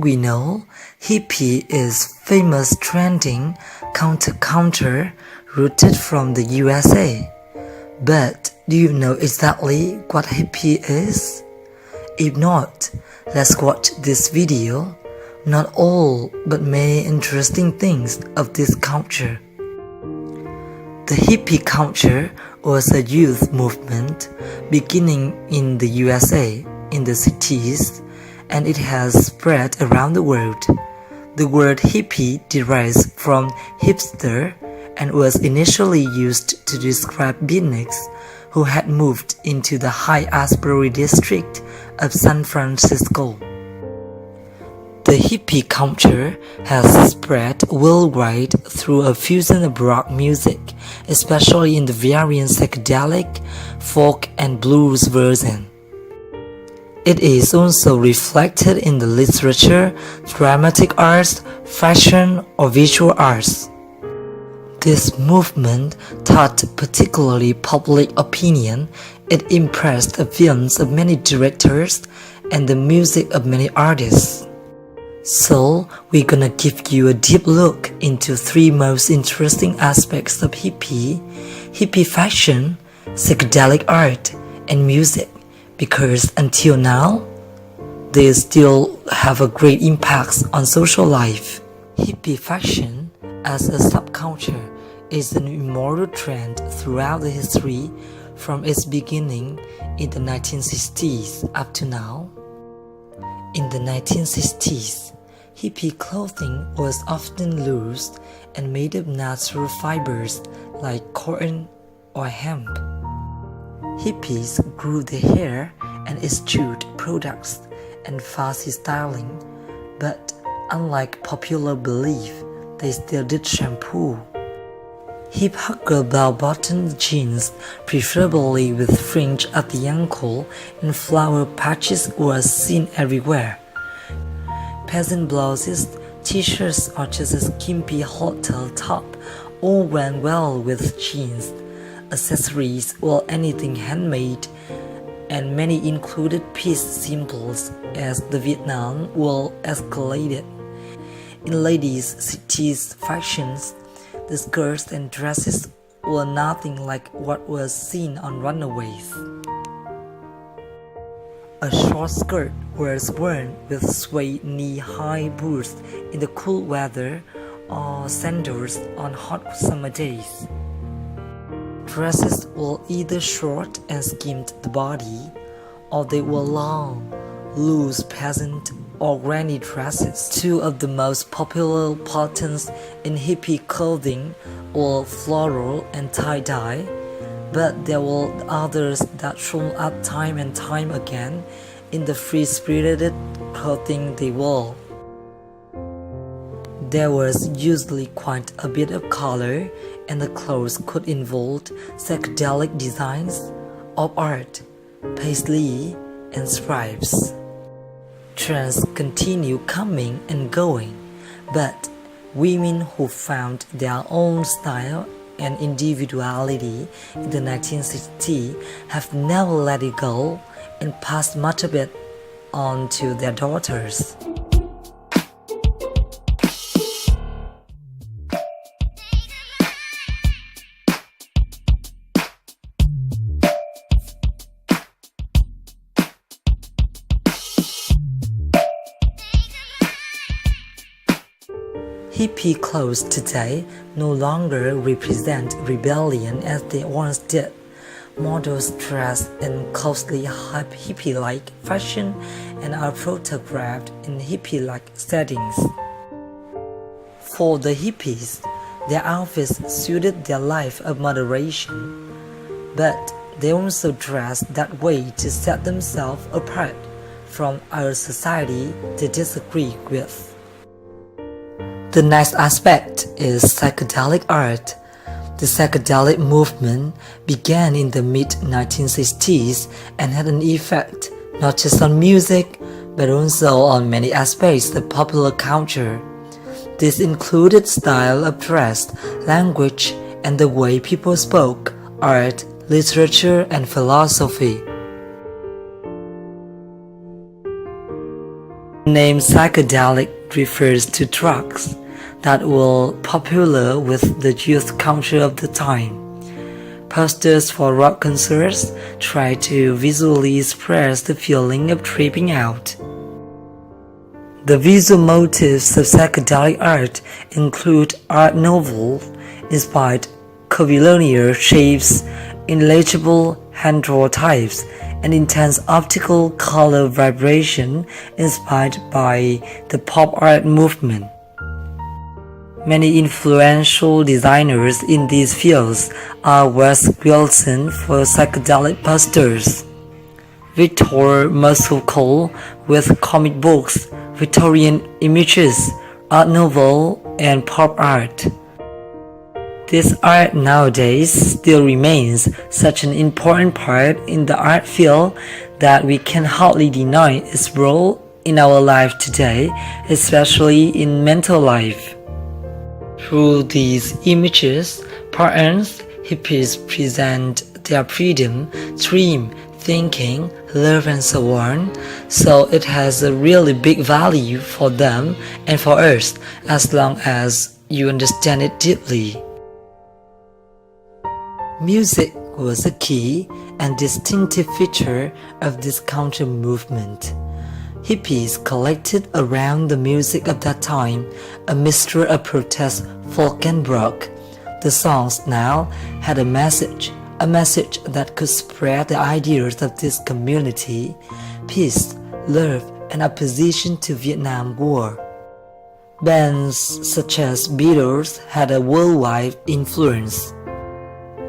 we know, hippie is famous trending counter rooted from the USA. But do you know exactly what hippie is? If not, let's watch this video. Not all, but many interesting things of this culture. The hippie culture was a youth movement beginning in the USA in the 60s, and it has spread around the world. The word hippie derives from hipster and was initially used to describe beatniks who had moved into the High-Asbury district of San Francisco. The hippie culture has spread worldwide through a fusion of rock music, especially in the variant psychedelic, folk and blues version. It is also reflected in the literature, dramatic arts, fashion, or visual arts. This movement taught particularly public opinion. It impressed the films of many directors and the music of many artists. So, we're gonna give you a deep look into three most interesting aspects of hippie fashion, psychedelic art, and music, because until now, they still have a great impact on social life. Hippie fashion, as a subculture, is an immortal trend throughout the history from its beginning in the 1960s up to now. In the 1960s, hippie clothing was often loose and made of natural fibers like cotton or hemp. Hippies grew their hair and eschewed products and fancy styling, but unlike popular belief, they still did shampoo. Hip hugger bell-bottom jeans, preferably with fringe at the ankle and flower patches, were seen everywhere. Peasant blouses, t-shirts or just a skimpy hotel top all went well with jeans. Accessories or anything handmade, and many included peace symbols as the Vietnam War escalated. In ladies' cities fashions, the skirts and dresses were nothing like what was seen on runaways. A short skirt was worn with suede knee-high boots in the cool weather or sandals on hot summer days. Dresses were either short and skimmed the body, or they were long, loose peasant or granny dresses. Two of the most popular patterns in hippie clothing were floral and tie-dye, but there were others that showed up time and time again in the free-spirited clothing they wore. There was usually quite a bit of color, and the clothes could involve psychedelic designs of art, paisley, and stripes. Trends continue coming and going, but women who found their own style and individuality in the 1960s have never let it go and passed much of it on to their daughters. Hippie clothes today no longer represent rebellion as they once did. Models dress in closely hippie-like fashion and are photographed in hippie-like settings. For the hippies, their outfits suited their life of moderation, but they also dressed that way to set themselves apart from our society they disagree with. The next aspect is psychedelic art. The psychedelic movement began in the mid-1960s and had an effect not just on music, but also on many aspects of popular culture. This included style of dress, language, and the way people spoke, art, literature, and philosophy. The name psychedelic refers to drugs that were popular with the youth culture of the time. Posters for rock concerts try to visually express the feeling of tripping out. The visual motifs of psychedelic art include Art Nouveau inspired curvilinear shapes, illegible hand-drawn types, and intense optical color vibration inspired by the pop art movement. Many influential designers in these fields are Wes Wilson for psychedelic posters, Victor Muscle with comic books, Victorian images, Art Nouveau, and pop art. This art nowadays still remains such an important part in the art field that we can hardly deny its role in our life today, especially in mental life. Through these images, patterns, hippies present their freedom, dream, thinking, love, and so on, so it has a really big value for them and for us as long as you understand it deeply. Music was a key and distinctive feature of this counter movement. Hippies collected around the music of that time, a mixture of protest, folk, and rock. The songs now had a message that could spread the ideas of this community, peace, love, and opposition to Vietnam War. Bands such as Beatles had a worldwide influence.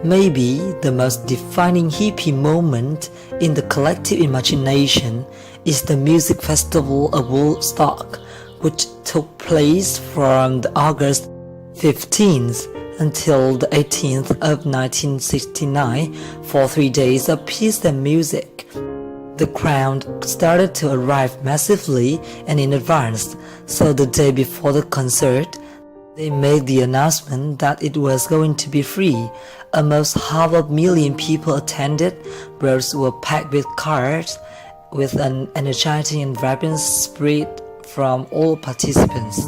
Maybe the most defining hippie moment in the collective imagination is the music festival of Woodstock, which took place from August 15th until the 18th of 1969 for 3 days of peace and music. The crowd started to arrive massively and in advance, so the day before the concert, they made the announcement that it was going to be free. Almost 500,000 people attended. Roads were packed with cars, with an energetic and vibrant spirit from all participants.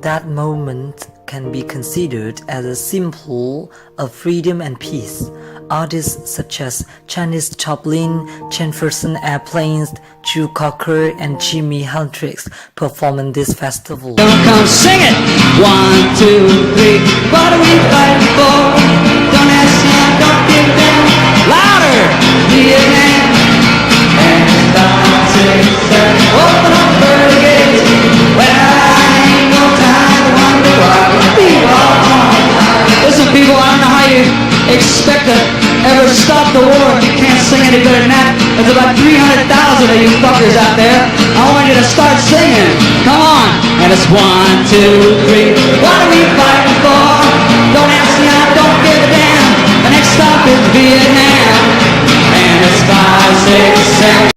That moment can be considered as a symbol of freedom and peace. Artists such as Janis Joplin, Jefferson Airplanes, Joe Cocker, and Jimi Hendrix performed in this festival. Come sing it! 1, 2, 3. What are we fighting for? Don't ask him, don't give them louder. Vietnam and 5, 6, 7. Open up the gates. Well, I ain't no time to wonder why people are on. Listen, people, I don't know how you expect to ever stop the war if you can't sing any better than that. There's about 300,000 of you fuckers out there. I want you to start singing. Come on. And it's 1, 2, 3. What are we fighting for? Don't ask me, I don't give a damn. The next stop is Vietnam. And it's 5, 6, 7.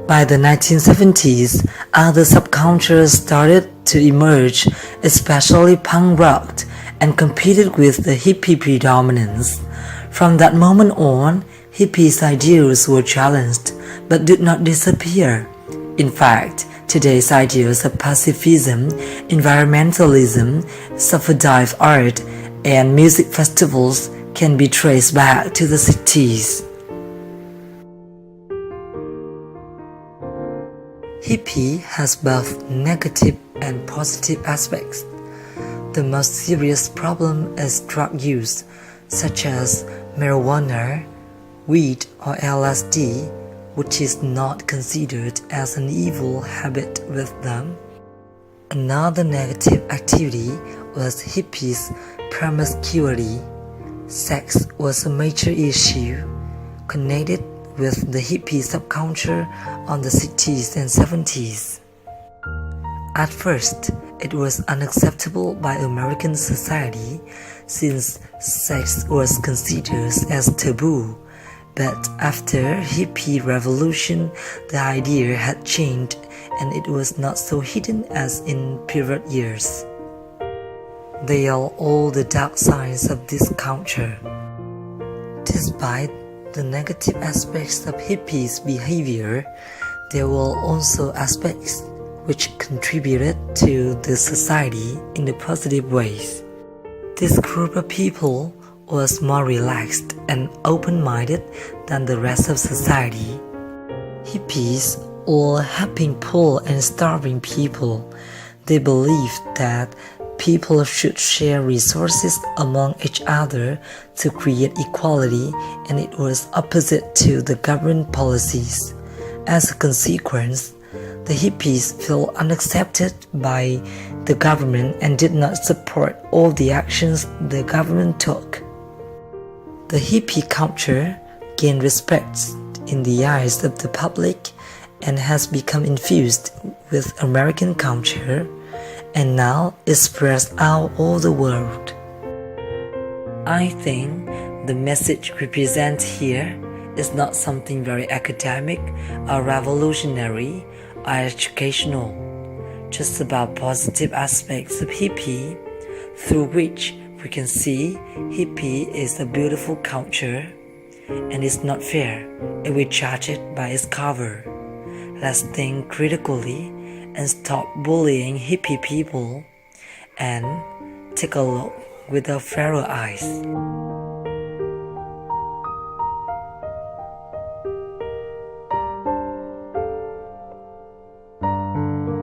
By the 1970s, other subcultures started to emerge, especially punk rock, and competed with the hippie predominance. From that moment on, hippies' ideals were challenged, but did not disappear. In fact, today's ideals of pacifism, environmentalism, self-dive art, and music festivals can be traced back to the 60s. Hippie has both negative and positive aspects. The most serious problem is drug use, such as marijuana, weed, or LSD, which is not considered as an evil habit with them. Another negative activity was hippies' promiscuity. Sex was a major issue connected with the hippie subculture on the 60s and 70s. At first, it was unacceptable by American society since sex was considered as taboo, but after hippie revolution, the idea had changed and it was not so hidden as in previous years. They are all the dark sides of this culture. Despite the negative aspects of hippies' behavior, There were also aspects which contributed to the society in the positive ways. This group of people was more relaxed and open-minded than the rest of society. Hippies were helping poor and starving people. They believed that people should share resources among each other to create equality, and it was opposite to the government policies. As a consequence, the hippies felt unaccepted by the government and did not support all the actions the government took. The hippie culture gained respect in the eyes of the public and has become infused with American culture, and now is spread out all the world. I think the message represented here is not something very academic or revolutionary or educational, just about positive aspects of hippie, through which we can see hippie is a beautiful culture and it's not fair if we judge it by its cover. Let's think critically and stop bullying hippie people and take a look with our fairer eyes.